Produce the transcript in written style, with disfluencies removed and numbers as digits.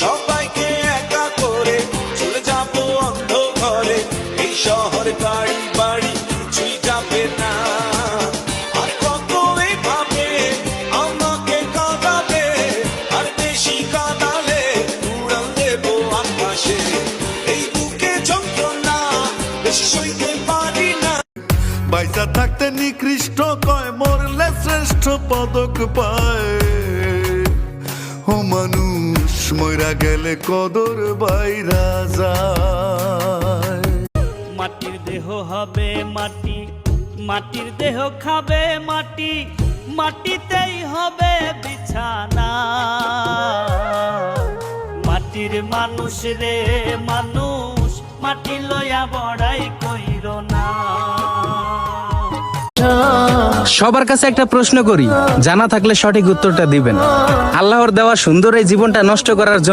সবাইকে একা করে চলে যাব অন্ধ ঘরে। এই শহর গাড়ি বাড়ি কিছুই যাবে না। আর কত এভাবে আমাকে কাঁদাবে, আর বেশি কাঁদালে উড়াল দেব আকাশে। এই বুকে যন্ত্রণা বেশি সইতে পারি না। বাইসা থাকতে নিকৃষ্ট কয়, মরলে শ্রেষ্ঠ পদক পায়। ও মানুষ মইরা গেলে কদর বাইরা যায়। মাটির দেহ হবে মাটি, মাটির দেহ খাবে মাটি, মাটিতেই হবে বিছানা। মাটির মানুষ রে মানুষ, মাটি লইয়া বড়াই কইর না। সবার কাছে একটা প্রশ্ন করি, জানা থাকলে সঠিক উত্তরটা দিবেন। আল্লাহর দেওয়া সুন্দর এই জীবনটা নষ্ট করার জন্য